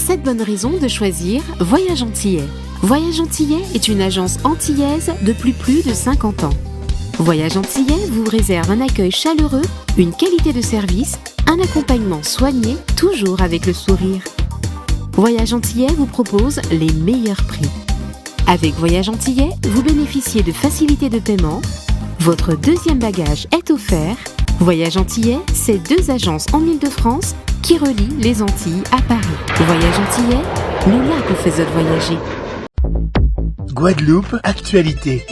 7 bonnes raisons de choisir Voyage Antillais. Voyage Antillais est une agence antillaise depuis plus de 50 ans. Voyage Antillais vous réserve un accueil chaleureux, une qualité de service, un accompagnement soigné, toujours avec le sourire. Voyage Antillais vous propose les meilleurs prix. Avec Voyage Antillais, vous bénéficiez de facilités de paiement. Votre deuxième bagage est offert. Voyage Antillais, c'est 2 agences en Île-de-France qui relient les Antilles à Paris. Voyage Antillais, nous là vous faisons voyager. Guadeloupe, actualité.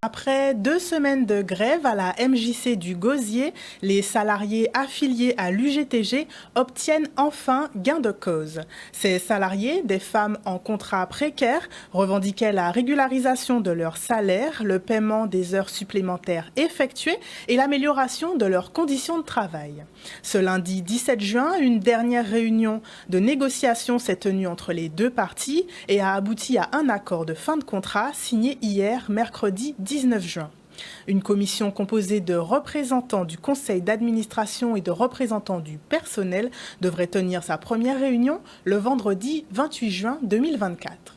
Après 2 semaines de grève à la MJC du Gosier, les salariés affiliés à l'UGTG obtiennent enfin gain de cause. Ces salariés, des femmes en contrat précaire, revendiquaient la régularisation de leur salaire, le paiement des heures supplémentaires effectuées et l'amélioration de leurs conditions de travail. Ce lundi 17 juin, une dernière réunion de négociation s'est tenue entre les 2 parties et a abouti à un accord de fin de contrat signé hier, mercredi 19 juin. Une commission composée de représentants du conseil d'administration et de représentants du personnel devrait tenir sa première réunion le vendredi 28 juin 2024.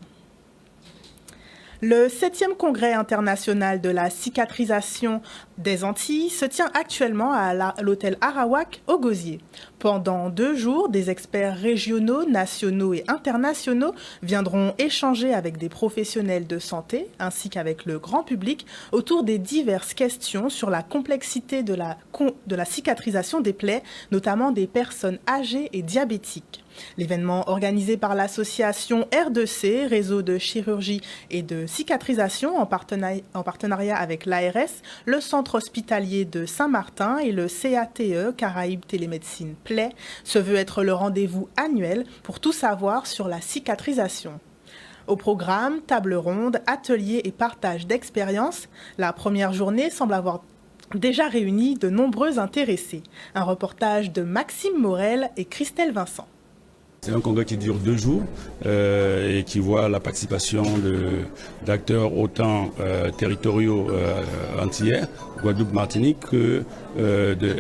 Le 7e congrès international de la cicatrisation des Antilles se tient actuellement à l'hôtel Arawak au Gosier. Pendant 2 jours, des experts régionaux, nationaux et internationaux viendront échanger avec des professionnels de santé ainsi qu'avec le grand public autour des diverses questions sur la complexité de la cicatrisation des plaies, notamment des personnes âgées et diabétiques. L'événement organisé par l'association R2C, Réseau de chirurgie et de cicatrisation, en partenariat avec l'ARS, le centre hospitalier de Saint-Martin et le CATE, Caraïbes Télémédecine Plaies, se veut être le rendez-vous annuel pour tout savoir sur la cicatrisation. Au programme, table ronde, ateliers et partage d'expériences, la première journée semble avoir déjà réuni de nombreux intéressés. Un reportage de Maxime Morel et Christelle Vincent. C'est un congrès qui dure 2 jours et qui voit la participation d'acteurs autant territoriaux antillais, Guadeloupe, Martinique, que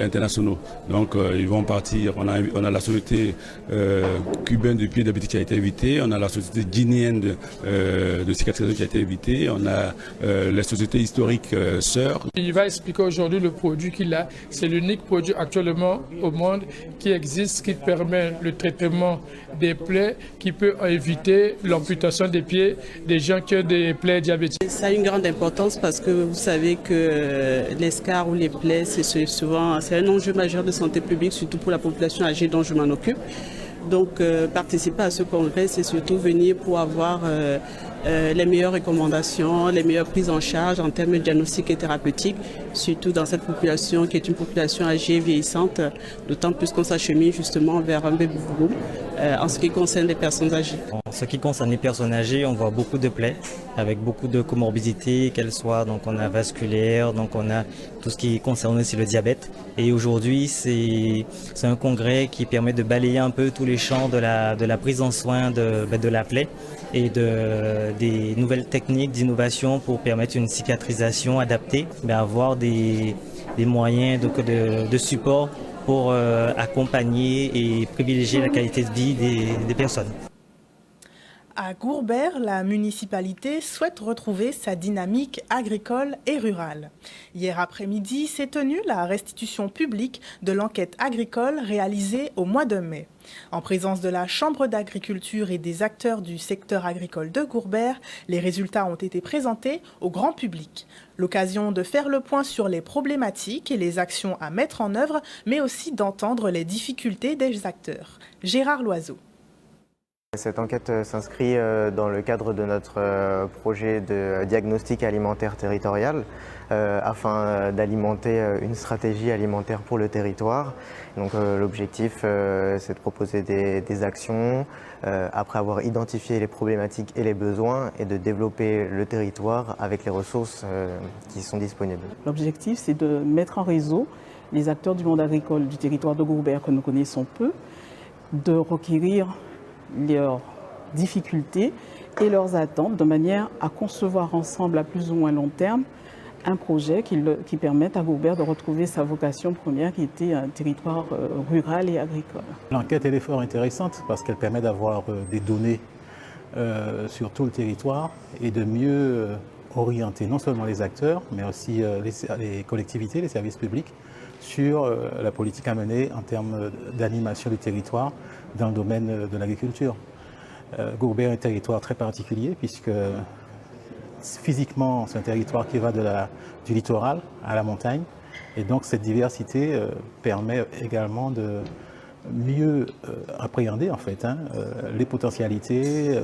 internationaux. Donc ils vont partir, on a la société cubaine de pied diabétique qui a été invitée, on a la société guinéenne de cicatrisation qui a été invitée, on a les sociétés historiques sœurs. Il va expliquer aujourd'hui le produit qu'il a. C'est l'unique produit actuellement au monde qui existe, qui permet le traitement des plaies, qui peut éviter l'amputation des pieds des gens qui ont des plaies diabétiques. Ça a une grande importance parce que vous savez que les scars ou les plaies, c'est un enjeu majeur de santé publique, surtout pour la population âgée dont je m'en occupe. Donc participer à ce congrès, c'est surtout venir pour avoir les meilleures recommandations, les meilleures prises en charge en termes de diagnostic et thérapeutique, surtout dans cette population qui est une population âgée vieillissante, d'autant plus qu'on s'achemine justement vers un baby boom en ce qui concerne les personnes âgées. En ce qui concerne les personnes âgées, on voit beaucoup de plaies avec beaucoup de comorbidités, qu'elles soient, donc on a vasculaire, donc on a tout ce qui concerne aussi le diabète. Et aujourd'hui, c'est un congrès qui permet de balayer un peu tous les champs de la prise en soin de la plaie et des nouvelles techniques d'innovation pour permettre une cicatrisation adaptée, avoir des moyens de support pour accompagner et privilégier la qualité de vie des personnes. À Gourbert, la municipalité souhaite retrouver sa dynamique agricole et rurale. Hier après-midi s'est tenue la restitution publique de l'enquête agricole réalisée au mois de mai. En présence de la Chambre d'agriculture et des acteurs du secteur agricole de Gourbert, les résultats ont été présentés au grand public. L'occasion de faire le point sur les problématiques et les actions à mettre en œuvre, mais aussi d'entendre les difficultés des acteurs. Gérard Loiseau. Cette enquête s'inscrit dans le cadre de notre projet de diagnostic alimentaire territorial afin d'alimenter une stratégie alimentaire pour le territoire. Donc l'objectif c'est de proposer des actions après avoir identifié les problématiques et les besoins et de développer le territoire avec les ressources qui sont disponibles. L'objectif c'est de mettre en réseau les acteurs du monde agricole du territoire de Gourbert que nous connaissons peu, de requérir leurs difficultés et leurs attentes de manière à concevoir ensemble à plus ou moins long terme un projet qui permette à Gourbert de retrouver sa vocation première qui était un territoire rural et agricole. L'enquête elle est fort intéressante parce qu'elle permet d'avoir des données sur tout le territoire et de mieux orienter non seulement les acteurs mais aussi les collectivités, les services publics sur la politique à mener en termes d'animation du territoire dans le domaine de l'agriculture. Gourbert est un territoire très particulier puisque physiquement c'est un territoire qui va du littoral à la montagne et donc cette diversité permet également de mieux appréhender en fait les potentialités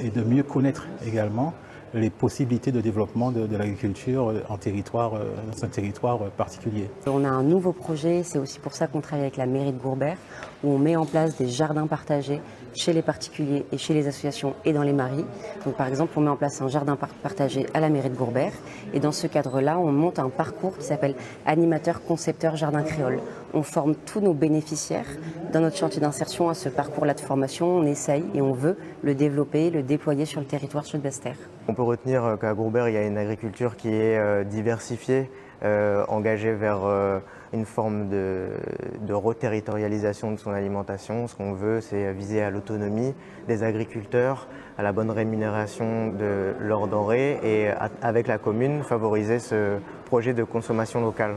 et de mieux connaître également les possibilités de développement de l'agriculture dans un territoire particulier. On a un nouveau projet, c'est aussi pour ça qu'on travaille avec la mairie de Gourbert, où on met en place des jardins partagés chez les particuliers et chez les associations et dans les mairies. Donc par exemple, on met en place un jardin partagé à la mairie de Gourbert et dans ce cadre-là, on monte un parcours qui s'appelle animateur concepteur jardin créole. On forme tous nos bénéficiaires dans notre chantier d'insertion à ce parcours-là de formation. On essaye et on veut le développer, le déployer sur le territoire sud-Bastère. On peut retenir qu'à Gourbert, il y a une agriculture qui est diversifiée, engagée vers une forme de reterritorialisation de son alimentation. Ce qu'on veut, c'est viser à l'autonomie des agriculteurs, à la bonne rémunération de leurs denrées et avec la commune, favoriser ce projet de consommation locale.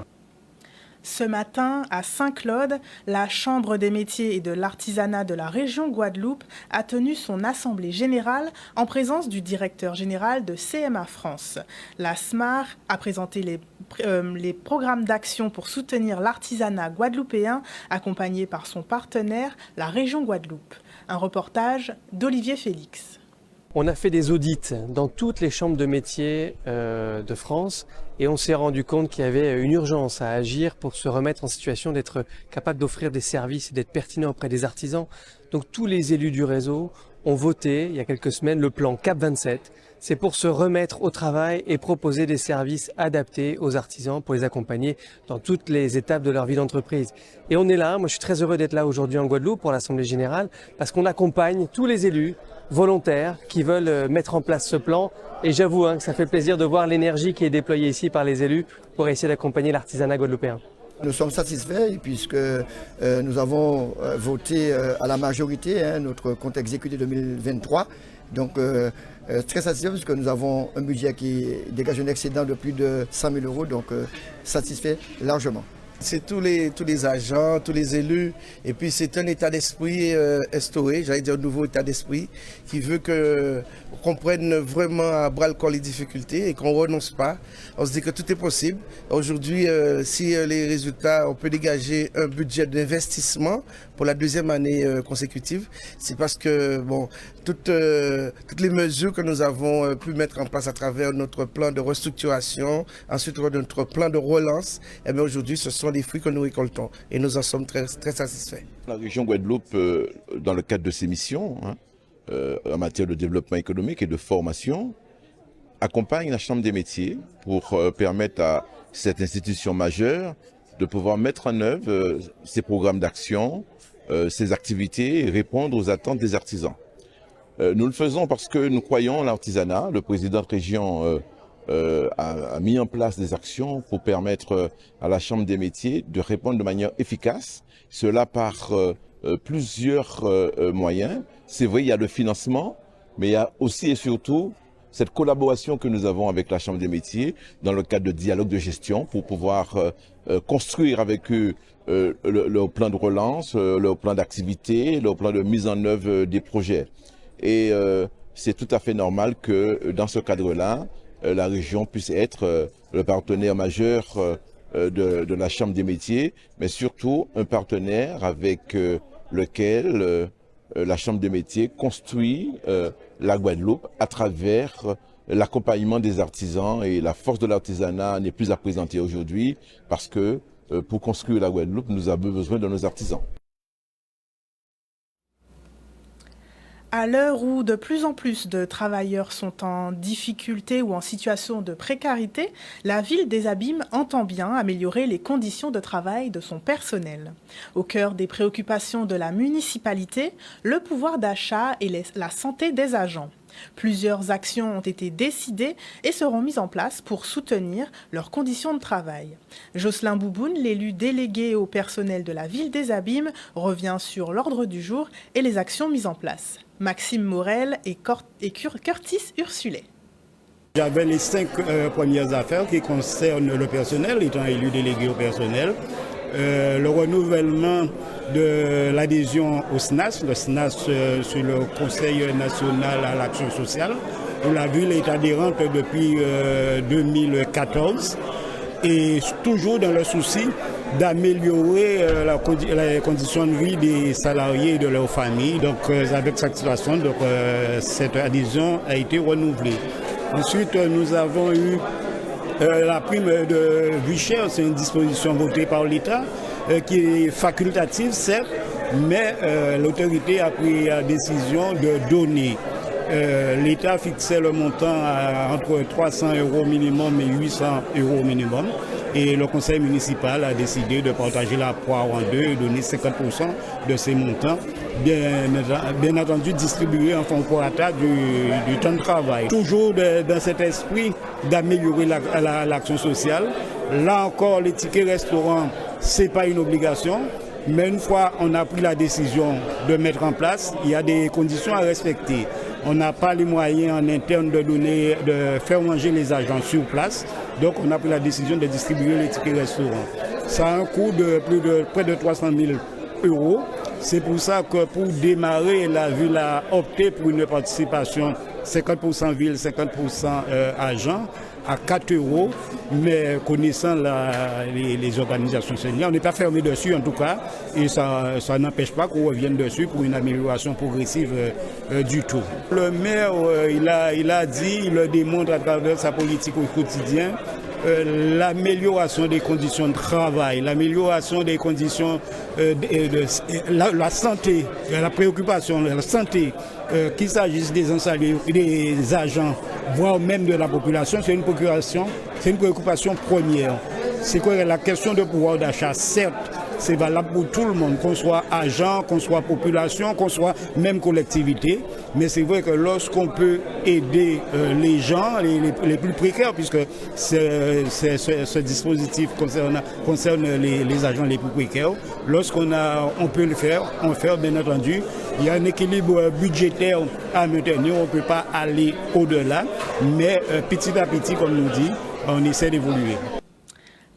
Ce matin, à Saint-Claude, la Chambre des métiers et de l'artisanat de la région Guadeloupe a tenu son assemblée générale en présence du directeur général de CMA France. La SMAR a présenté les programmes d'action pour soutenir l'artisanat guadeloupéen, accompagné par son partenaire, la région Guadeloupe. Un reportage d'Olivier Félix. On a fait des audits dans toutes les chambres de métiers de France et on s'est rendu compte qu'il y avait une urgence à agir pour se remettre en situation d'être capable d'offrir des services et d'être pertinent auprès des artisans. Donc tous les élus du réseau ont voté il y a quelques semaines le plan CAP 27. C'est pour se remettre au travail et proposer des services adaptés aux artisans pour les accompagner dans toutes les étapes de leur vie d'entreprise. Et on est là, moi je suis très heureux d'être là aujourd'hui en Guadeloupe pour l'Assemblée Générale parce qu'on accompagne tous les élus volontaires qui veulent mettre en place ce plan. Et j'avoue que ça fait plaisir de voir l'énergie qui est déployée ici par les élus pour essayer d'accompagner l'artisanat guadeloupéen. Nous sommes satisfaits puisque nous avons voté à la majorité notre compte exécuté 2023. Donc très satisfait parce que nous avons un budget qui dégage un excédent de plus de 100 000 €, donc satisfait largement. C'est tous les agents, tous les élus, et puis c'est un état d'esprit instauré, j'allais dire un nouveau état d'esprit, qui veut qu'on prenne vraiment à bras le corps les difficultés et qu'on ne renonce pas. On se dit que tout est possible. Aujourd'hui, si les résultats, on peut dégager un budget d'investissement pour la deuxième année consécutive, c'est parce que toutes les mesures que nous avons pu mettre en place à travers notre plan de restructuration, ensuite notre plan de relance, et bien aujourd'hui ce sont les fruits que nous récoltons et nous en sommes très, très satisfaits. La région Guadeloupe, dans le cadre de ses missions, en matière de développement économique et de formation, accompagne la Chambre des métiers pour permettre à cette institution majeure de pouvoir mettre en œuvre ses programmes d'action, ses activités et répondre aux attentes des artisans. Nous le faisons parce que nous croyons en l'artisanat. Le président de région a mis en place des actions pour permettre à la Chambre des métiers de répondre de manière efficace, cela par plusieurs moyens. C'est vrai, il y a le financement, mais il y a aussi et surtout cette collaboration que nous avons avec la Chambre des métiers dans le cadre de dialogue de gestion pour pouvoir construire avec eux leur plan de relance, leur plan d'activité, leur plan de mise en œuvre des projets. Et c'est tout à fait normal que dans ce cadre-là, la région puisse être le partenaire majeur de la Chambre des métiers, mais surtout un partenaire avec lequel la Chambre des métiers construit la Guadeloupe à travers l'accompagnement des artisans. Et la force de l'artisanat n'est plus à présenter aujourd'hui parce que pour construire la Guadeloupe, nous avons besoin de nos artisans. À l'heure où de plus en plus de travailleurs sont en difficulté ou en situation de précarité, la ville des Abîmes entend bien améliorer les conditions de travail de son personnel. Au cœur des préoccupations de la municipalité, le pouvoir d'achat et la santé des agents. Plusieurs actions ont été décidées et seront mises en place pour soutenir leurs conditions de travail. Jocelyn Bouboun, l'élu délégué au personnel de la ville des Abîmes, revient sur l'ordre du jour et les actions mises en place. Maxime Morel et Curtis Ursulet. J'avais les 5 premières affaires qui concernent le personnel, étant élu délégué au personnel. Le renouvellement de l'adhésion au SNAS, le SNAS sur le Conseil national à l'action sociale, où la ville est adhérente depuis 2014 et toujours dans le souci d'améliorer les conditions de vie des salariés et de leurs familles. Donc avec cette situation, cette adhésion a été renouvelée. Ensuite, nous avons eu la prime de vie chère, c'est une disposition votée par l'État qui est facultative, certes, mais l'autorité a pris la décision de donner. L'État fixait le montant entre 300 € minimum et 800 € minimum. Et le conseil municipal a décidé de partager la poire en deux et donner 50% de ces montants, bien entendu distribués en fonction du temps de travail. Toujours dans cet esprit d'améliorer l'action sociale. Là encore, les tickets restaurants, ce n'est pas une obligation. Mais une fois on a pris la décision de mettre en place, il y a des conditions à respecter. On n'a pas les moyens en interne de faire manger les agents sur place. Donc on a pris la décision de distribuer les tickets restaurants. Ça a un coût de près de 300 000 €. C'est pour ça que pour démarrer, la ville a opté pour une participation 50% ville, 50% agents à 4 €, mais connaissant les organisations syndicales, on n'est pas fermé dessus en tout cas, et ça n'empêche pas qu'on revienne dessus pour une amélioration progressive du tout. Le maire, il a dit, il le démontre à travers sa politique au quotidien, l'amélioration des conditions de travail, l'amélioration des conditions la santé, la préoccupation de la santé, qu'il s'agisse des enseignants, des agents, voire même de la population, c'est une préoccupation première. C'est quoi la question de pouvoir d'achat, certes, c'est valable pour tout le monde, qu'on soit agent, qu'on soit population, qu'on soit même collectivité. Mais c'est vrai que lorsqu'on peut aider les gens, les plus précaires, puisque ce dispositif concerne les agents les plus précaires, on peut le faire, on fait bien entendu. Il y a un équilibre budgétaire à maintenir, on ne peut pas aller au-delà, mais petit à petit, comme nous dit, on essaie d'évoluer.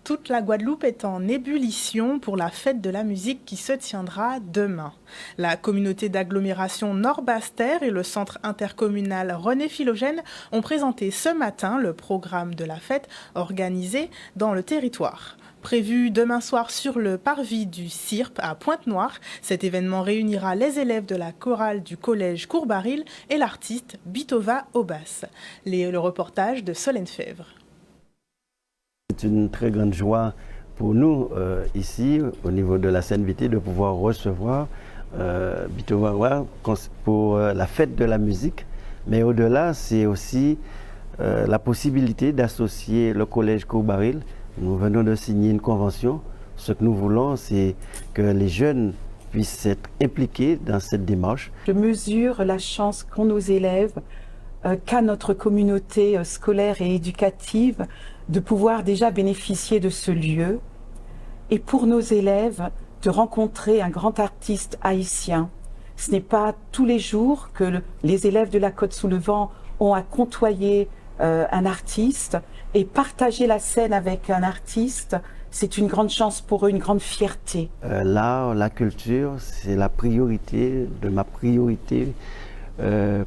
Toute la Guadeloupe est en ébullition pour la fête de la musique qui se tiendra demain. La communauté d'agglomération Nord-Basse-Terre et le centre intercommunal René Philogène ont présenté ce matin le programme de la fête organisée dans le territoire. Prévu demain soir sur le parvis du CIRP à Pointe-Noire, cet événement réunira les élèves de la chorale du collège Courbaril et l'artiste Bitova Obas. Le reportage de Solène Fèvre. C'est une très grande joie pour nous ici, au niveau de la Seine-Vité, de pouvoir recevoir Bitova pour la fête de la musique. Mais au-delà, c'est aussi la possibilité d'associer le collège Courbaril. Nous venons de signer une convention. Ce que nous voulons, c'est que les jeunes puissent être impliqués dans cette démarche. Je mesure la chance qu'ont nos élèves, qu'a notre communauté scolaire et éducative de pouvoir déjà bénéficier de ce lieu. Et pour nos élèves, de rencontrer un grand artiste haïtien. Ce n'est pas tous les jours que les élèves de la Côte-sous-le-Vent ont à côtoyer un artiste et partager la scène avec un artiste. C'est une grande chance pour eux, une grande fierté. L'art, la culture, c'est la priorité de ma priorité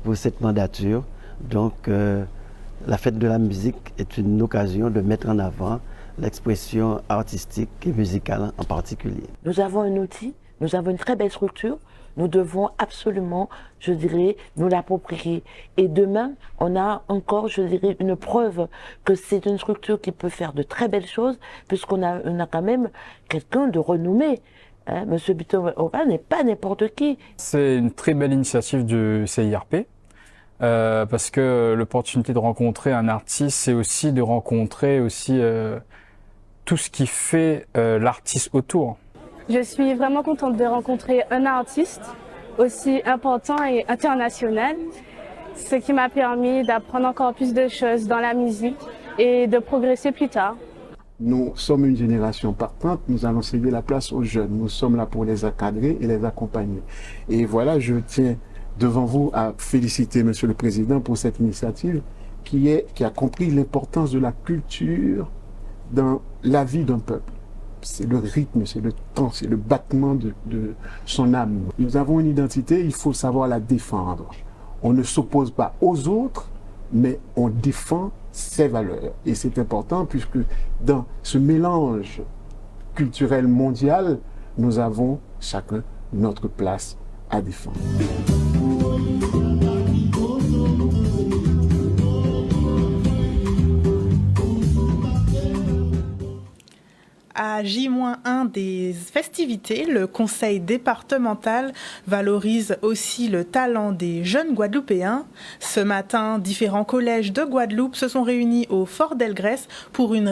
pour cette mandature. Donc, la fête de la musique est une occasion de mettre en avant l'expression artistique et musicale en particulier. Nous avons un outil, nous avons une très belle structure. Nous devons absolument, je dirais, nous l'approprier. Et demain, on a encore, je dirais, une preuve que c'est une structure qui peut faire de très belles choses, puisqu'on a quand même quelqu'un de renommé. Monsieur Bitova n'est pas n'importe qui. C'est une très belle initiative du CIRP, parce que l'opportunité de rencontrer un artiste, c'est aussi de rencontrer aussi tout ce qui fait l'artiste autour. Je suis vraiment contente de rencontrer un artiste aussi important et international ce qui m'a permis d'apprendre encore plus de choses dans la musique et de progresser plus tard. Nous sommes une génération partante, nous allons céder la place aux jeunes. Nous sommes là pour les encadrer et les accompagner. Et voilà, je tiens devant vous à féliciter Monsieur le Président pour cette initiative qui a compris l'importance de la culture dans la vie d'un peuple. C'est le rythme, c'est le temps, c'est le battement de son âme. Nous avons une identité, il faut savoir la défendre. On ne s'oppose pas aux autres, mais on défend ses valeurs. Et c'est important puisque dans ce mélange culturel mondial, nous avons chacun notre place à défendre. À J-1 des festivités, le conseil départemental valorise aussi le talent des jeunes Guadeloupéens. Ce matin, différents collèges de Guadeloupe se sont réunis au Fort d'Elgrès pour une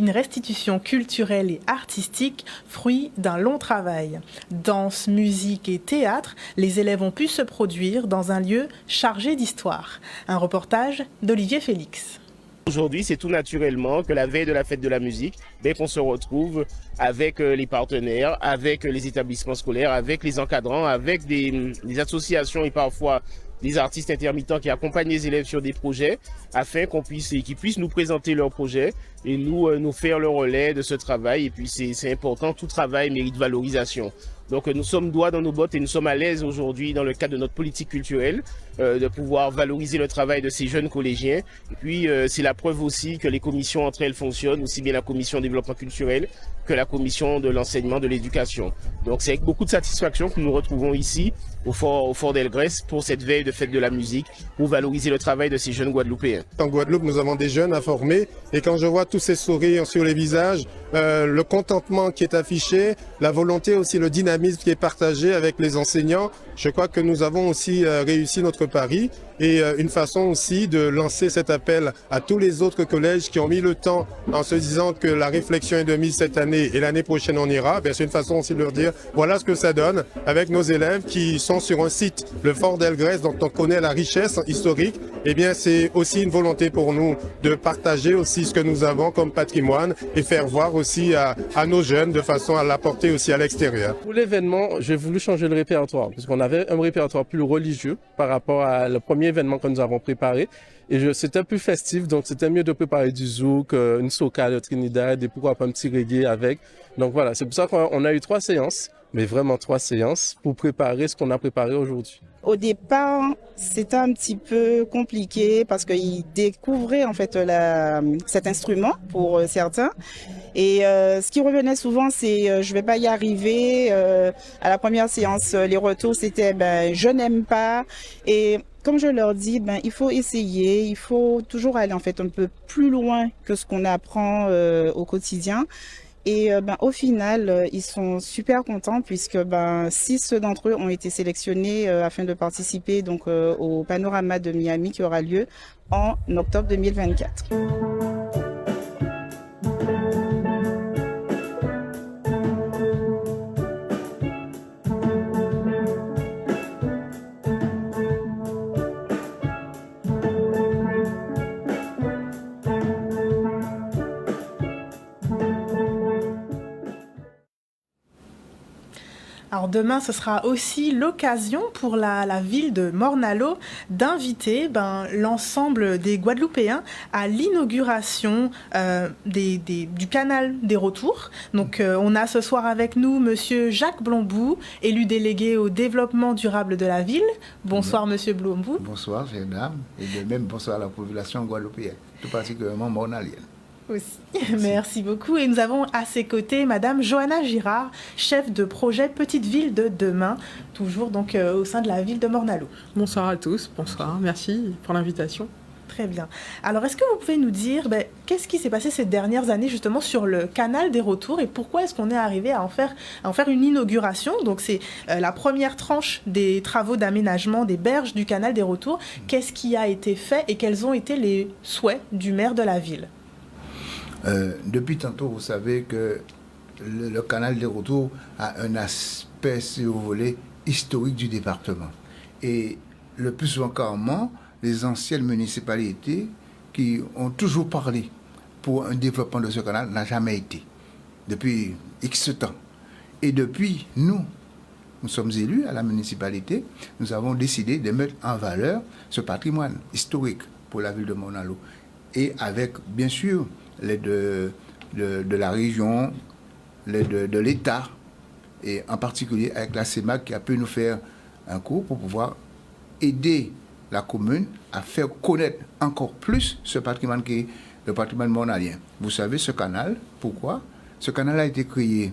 restitution culturelle et artistique, fruit d'un long travail. Danse, musique et théâtre, les élèves ont pu se produire dans un lieu chargé d'histoire. Un reportage d'Olivier Félix. Aujourd'hui, c'est tout naturellement que la veille de la fête de la musique, dès qu'on se retrouve avec les partenaires, avec les établissements scolaires, avec les encadrants, avec des associations et parfois des artistes intermittents qui accompagnent les élèves sur des projets afin qu'ils puissent nous présenter leurs projets et nous faire le relais de ce travail. Et puis c'est important, tout travail mérite valorisation. Donc nous sommes droits dans nos bottes et nous sommes à l'aise aujourd'hui dans le cadre de notre politique culturelle de pouvoir valoriser le travail de ces jeunes collégiens. Et puis c'est la preuve aussi que les commissions entre elles fonctionnent, aussi bien la commission développement culturel que la commission de l'enseignement de l'éducation. Donc c'est avec beaucoup de satisfaction que nous nous retrouvons ici au Fort d'Elgrès pour cette veille de fête de la musique, pour valoriser le travail de ces jeunes Guadeloupéens. En Guadeloupe, nous avons des jeunes à former et quand je vois tous ces sourires sur les visages, le contentement qui est affiché, la volonté aussi, le dynamisme qui est partagé avec les enseignants, je crois que nous avons aussi réussi notre pari et une façon aussi de lancer cet appel à tous les autres collèges qui ont mis le temps en se disant que la réflexion est de mise cette année et l'année prochaine on ira. C'est une façon aussi de leur dire voilà ce que ça donne avec nos élèves qui sont sur un site, le Fort d'Elgrès, dont on connaît la richesse historique. Eh bien, c'est aussi une volonté pour nous de partager aussi ce que nous avons comme patrimoine et faire voir aussi à nos jeunes de façon à l'apporter aussi à l'extérieur. Pour l'événement, j'ai voulu changer le répertoire parce qu'on avait un répertoire plus religieux par rapport à le premier événement que nous avons préparé. Et c'était plus festif, donc c'était mieux de préparer du zouk, une soca de Trinidad et pourquoi pas un petit reggae avec. Donc voilà, c'est pour ça qu'on a eu 3 séances, mais vraiment 3 séances pour préparer ce qu'on a préparé aujourd'hui. Au départ, c'était un petit peu compliqué parce qu'ils découvraient en fait cet instrument pour certains. Et ce qui revenait souvent, c'est je vais pas y arriver. À la première séance, les retours c'était je n'aime pas. Et comme je leur dis, il faut essayer, il faut toujours aller en fait un peu plus loin que ce qu'on apprend au quotidien. Et au final, ils sont super contents puisque 6 d'entre eux ont été sélectionnés afin de participer donc au Panorama de Miami qui aura lieu en octobre 2024. Alors demain, ce sera aussi l'occasion pour la ville de Morne-à-l'Eau d'inviter l'ensemble des Guadeloupéens à l'inauguration du canal des retours. Donc on a ce soir avec nous Monsieur Jacques Blombou, élu délégué au développement durable de la ville. Bonsoir Monsieur Blombou. Bonsoir chère dame, et de même bonsoir à la population guadeloupéenne, tout particulièrement mornalienne. Aussi. Merci beaucoup. Et nous avons à ses côtés Madame Johanna Girard, chef de projet Petite Ville de Demain, toujours donc au sein de la ville de Morne-à-l'Eau. Bonsoir à tous, bonsoir, merci pour l'invitation. Très bien. Alors, est-ce que vous pouvez nous dire qu'est-ce qui s'est passé ces dernières années justement sur le canal des retours et pourquoi est-ce qu'on est arrivé à en faire une inauguration? Donc, c'est la première tranche des travaux d'aménagement des berges du canal des retours. Qu'est-ce qui a été fait et quels ont été les souhaits du maire de la ville? Depuis tantôt, vous savez que le canal des retours a un aspect, si vous voulez, historique du département. Et le plus souvent carrément, les anciennes municipalités qui ont toujours parlé pour un développement de ce canal n'a jamais été, depuis X temps. Et depuis, nous sommes élus à la municipalité, nous avons décidé de mettre en valeur ce patrimoine historique pour la ville de Morne-à-l'Eau. Et avec, bien sûr, l'aide de la région, l'aide de l'État, et en particulier avec la CEMAC qui a pu nous faire un cours pour pouvoir aider la commune à faire connaître encore plus ce patrimoine qui est le patrimoine mornalien. Vous savez, ce canal, pourquoi? Ce canal a été créé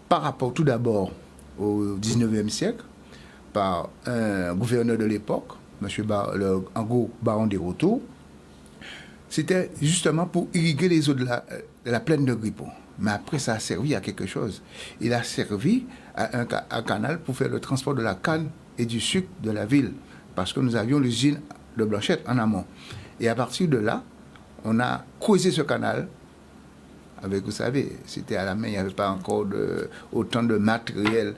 par rapport tout d'abord au 19e siècle par un gouverneur de l'époque, M. Angot Baron des Rotours. C'était justement pour irriguer les eaux de la plaine de Grippon. Mais après, ça a servi à quelque chose. Il a servi à un canal pour faire le transport de la canne et du sucre de la ville, parce que nous avions l'usine de Blanchette en amont. Et à partir de là, on a creusé ce canal avec, vous savez, c'était à la main, il n'y avait pas encore autant de matériel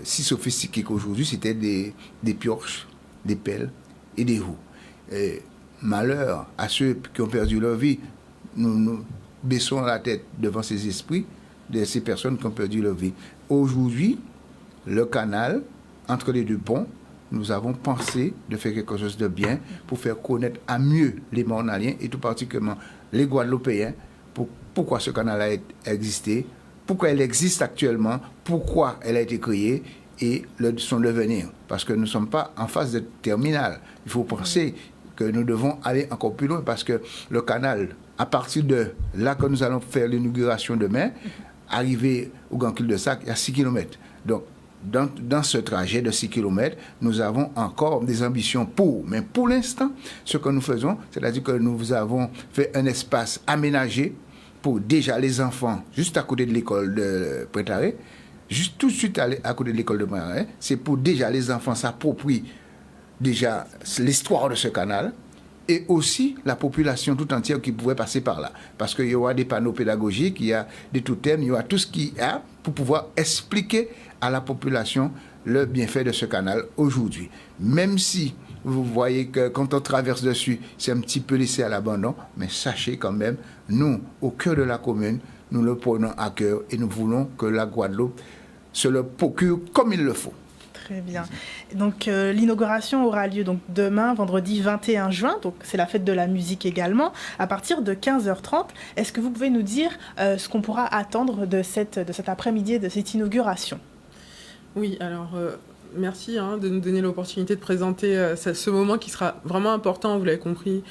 si sophistiqué qu'aujourd'hui. C'était des pioches, des pelles et des roues. Et malheur à ceux qui ont perdu leur vie. Nous baissons la tête devant ces esprits de ces personnes qui ont perdu leur vie. Aujourd'hui, le canal, entre les deux ponts, nous avons pensé de faire quelque chose de bien pour faire connaître à mieux les Mornaliens et tout particulièrement les Guadeloupéens pourquoi ce canal a existé, pourquoi elle existe actuellement, pourquoi elle a été créée et son devenir. Parce que nous ne sommes pas en phase de terminale. Il faut penser que nous devons aller encore plus loin parce que le canal, à partir de là que nous allons faire l'inauguration demain, arriver au Grand Cul-de-Sac, il y a 6 km. Donc, dans ce trajet de 6 km, nous avons encore des ambitions mais pour l'instant, ce que nous faisons, c'est-à-dire que nous avons fait un espace aménagé pour déjà les enfants, juste à côté de l'école de Pointe-à-Ré, juste tout de suite à côté de l'école de Pointe-à-Ré, c'est pour déjà les enfants s'approprient déjà l'histoire de ce canal et aussi la population tout entière qui pouvait passer par là. Parce qu'il y aura des panneaux pédagogiques, il y a des totems, il y aura tout ce qu'il y a pour pouvoir expliquer à la population le bienfait de ce canal aujourd'hui. Même si vous voyez que quand on traverse dessus, c'est un petit peu laissé à l'abandon, mais sachez quand même, nous, au cœur de la commune, nous le prenons à cœur et nous voulons que la Guadeloupe se le procure comme il le faut. Très bien. Donc l'inauguration aura lieu donc demain, vendredi 21 juin, donc c'est la fête de la musique également, à partir de 15h30. Est-ce que vous pouvez nous dire ce qu'on pourra attendre de cet après-midi, de cette inauguration? Oui, alors merci de nous donner l'opportunité de présenter ce moment qui sera vraiment important, vous l'avez compris,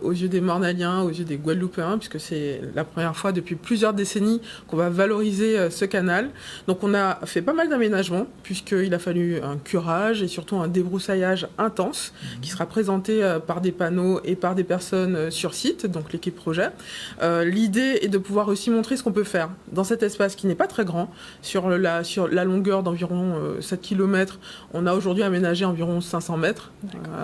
aux yeux des Mornaliens, aux yeux des Guadeloupéens, puisque c'est la première fois depuis plusieurs décennies qu'on va valoriser ce canal. Donc on a fait pas mal d'aménagements, puisqu'il a fallu un curage et surtout un débroussaillage intense, qui sera présenté par des panneaux et par des personnes sur site, donc l'équipe projet. L'idée est de pouvoir aussi montrer ce qu'on peut faire dans cet espace qui n'est pas très grand, sur la longueur d'environ 7 km. On a aujourd'hui aménagé environ 500 mètres,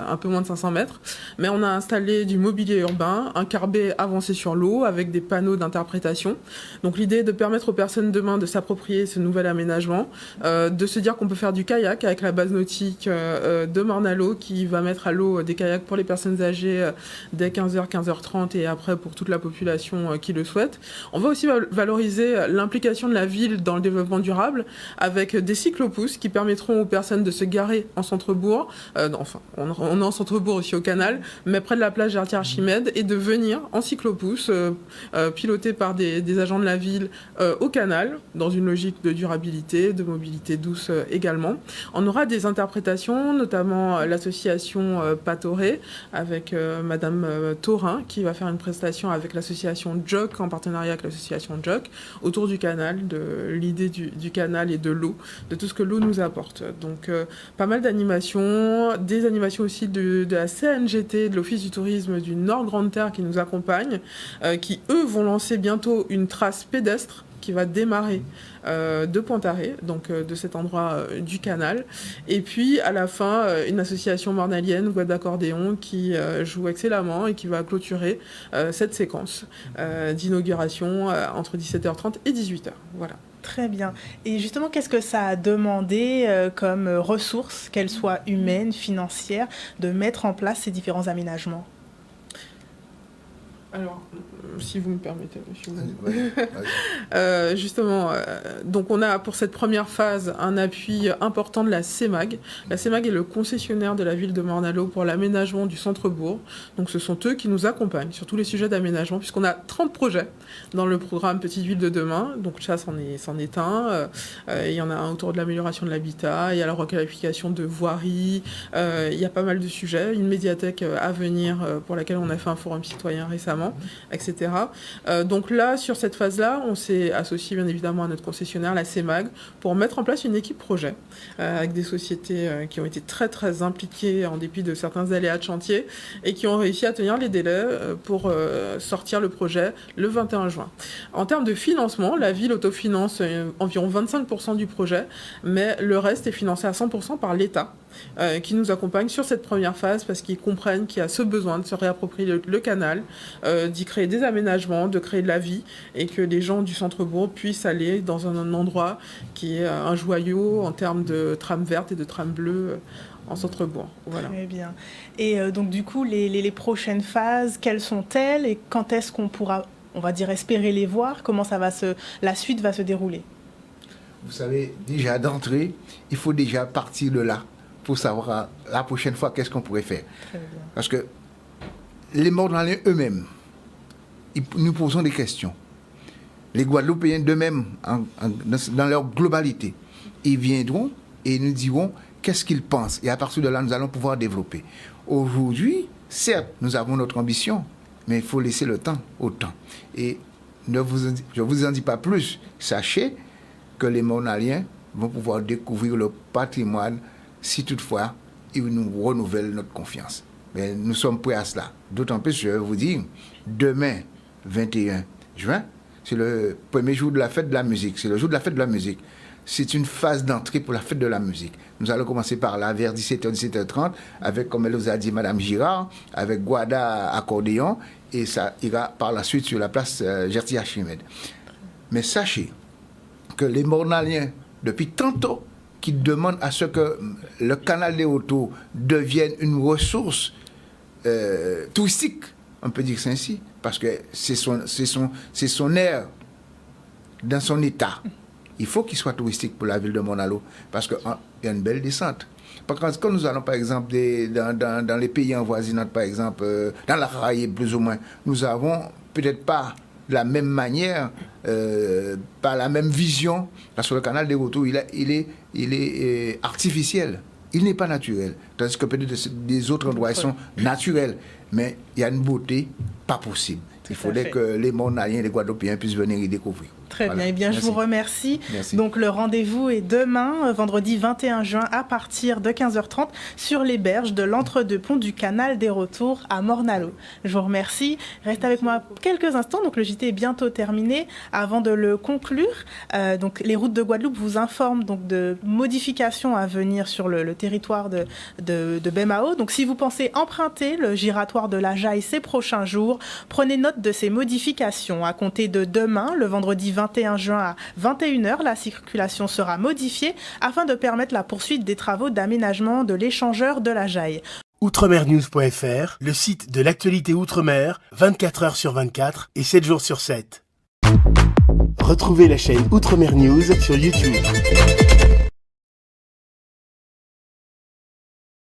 un peu moins de 500 mètres, mais on a installé du mobilier urbain, un carbet avancé sur l'eau avec des panneaux d'interprétation. Donc l'idée est de permettre aux personnes demain de s'approprier ce nouvel aménagement, de se dire qu'on peut faire du kayak avec la base nautique de Morne-à-l'Eau qui va mettre à l'eau des kayaks pour les personnes âgées dès 15h, 15h30 et après pour toute la population qui le souhaite. On va aussi valoriser l'implication de la ville dans le développement durable avec des cyclopousses qui permettront aux personnes de se garer en centre-bourg, on est en centre-bourg aussi au canal, mais près de la plage Archimède, et de venir en cyclopousse, piloté par des agents de la ville au canal, dans une logique de durabilité, de mobilité douce également. On aura des interprétations, notamment l'association Patoré, avec Madame Taurin, qui va faire une prestation avec l'association JOC, en partenariat avec l'association JOC, autour du canal, de l'idée du canal et de l'eau, de tout ce que l'eau nous apporte. Donc pas mal d'animations, des animations aussi de la CNGT, de l'Office du tourisme du Nord Grande Terre qui nous accompagnent, qui eux vont lancer bientôt une trace pédestre qui va démarrer de Pointe-à-Ré, donc de cet endroit du canal. Et puis à la fin, une association mornalienne, Voix d'accordéon, qui joue excellemment et qui va clôturer cette séquence d'inauguration entre 17h30 et 18h. Voilà. Très bien. Et justement, qu'est-ce que ça a demandé comme ressources, qu'elles soient humaines, financières, de mettre en place ces différents aménagements? Alors, si vous me permettez, monsieur. Justement, donc on a pour cette première phase un appui important de la CEMAG. La CEMAG est le concessionnaire de la ville de Morne-à-l'Eau pour l'aménagement du centre-bourg. Donc ce sont eux qui nous accompagnent sur tous les sujets d'aménagement, puisqu'on a 30 projets dans le programme Petite Ville de demain. Donc ça, c'en est un. Il y en a un autour de l'amélioration de l'habitat, il y a la requalification de voiries, il y a pas mal de sujets. Une médiathèque à venir pour laquelle on a fait un forum citoyen récemment, etc. Donc là, sur cette phase-là, on s'est associé bien évidemment à notre concessionnaire, la CEMAG, pour mettre en place une équipe projet avec des sociétés qui ont été très très impliquées en dépit de certains aléas de chantier et qui ont réussi à tenir les délais pour sortir le projet le 21 juin. En termes de financement, la ville autofinance environ 25% du projet, mais le reste est financé à 100% par l'État, qui nous accompagne sur cette première phase parce qu'ils comprennent qu'il y a ce besoin de se réapproprier le canal, d'y créer des aménagements, de créer de la vie et que les gens du centre-bourg puissent aller dans un endroit qui est un joyau en termes de trame verte et de trame bleue en centre-bourg. Voilà. Très bien. Et donc du coup, les prochaines phases, quelles sont-elles et quand est-ce qu'on pourra, on va dire, espérer les voir? Comment la suite va se dérouler? Vous savez, déjà d'entrée, il faut déjà partir de là pour savoir la prochaine fois qu'est-ce qu'on pourrait faire. Très bien. Parce que les Mornaliens eux-mêmes, nous posons des questions. Les Guadeloupéens d'eux-mêmes, dans leur globalité, ils viendront et nous diront qu'est-ce qu'ils pensent. Et à partir de là, nous allons pouvoir développer. Aujourd'hui, certes, nous avons notre ambition, mais il faut laisser le temps au temps. Et je ne vous en dis pas plus. Sachez que les Mornaliens vont pouvoir découvrir le patrimoine si toutefois ils nous renouvellent notre confiance. Mais nous sommes prêts à cela. D'autant plus, je vais vous dire, demain, 21 juin, c'est le premier jour de la fête de la musique. C'est le jour de la fête de la musique. C'est une phase d'entrée pour la fête de la musique. Nous allons commencer par là, vers 17h, 17h30, avec, comme elle vous a dit, Madame Girard, avec Guada accordéon, et ça ira par la suite sur la place Gertie Archimède. Mais sachez que les Mornaliens, depuis tantôt, qui demandent à ce que le canal des Hotos devienne une ressource touristique, on peut dire ça ainsi, parce que c'est son air dans son état. Il faut qu'il soit touristique pour la ville de Morne-à-l'Eau, parce qu'il y a une belle descente. Parce que quand nous allons, par exemple, dans les pays envoisinants, par exemple, dans la Caraïbe, plus ou moins, nous avons peut-être pas de la même manière, pas la même vision, parce que le canal des Hotos, il est artificiel. Il n'est pas naturel. Tandis que peut-être des autres endroits, ils sont naturels. Mais il y a une beauté pas possible. Il faudrait que les Mornaliens et les Guadeloupéens puissent venir y découvrir. Très voilà. bien. Eh bien, je vous remercie. Merci. Donc, le rendez-vous est demain, vendredi 21 juin, à partir de 15h30, sur les berges de l'entre-deux-ponts du canal des Retours à Morne-à-l'Eau. Je vous remercie. Restez avec moi quelques instants. Donc, le JT est bientôt terminé. Avant de le conclure, donc, les routes de Guadeloupe vous informent donc, de modifications à venir sur le territoire de Bemao. Donc, si vous pensez emprunter le giratoire de la Jaille ces prochains jours, prenez note de ces modifications. À compter de demain, le vendredi 21 juin à 21h, la circulation sera modifiée afin de permettre la poursuite des travaux d'aménagement de l'échangeur de la Jaille. Outremernews.fr, le site de l'actualité outre-mer, 24h sur 24 et 7 jours sur 7. Retrouvez la chaîne Outremer News sur YouTube.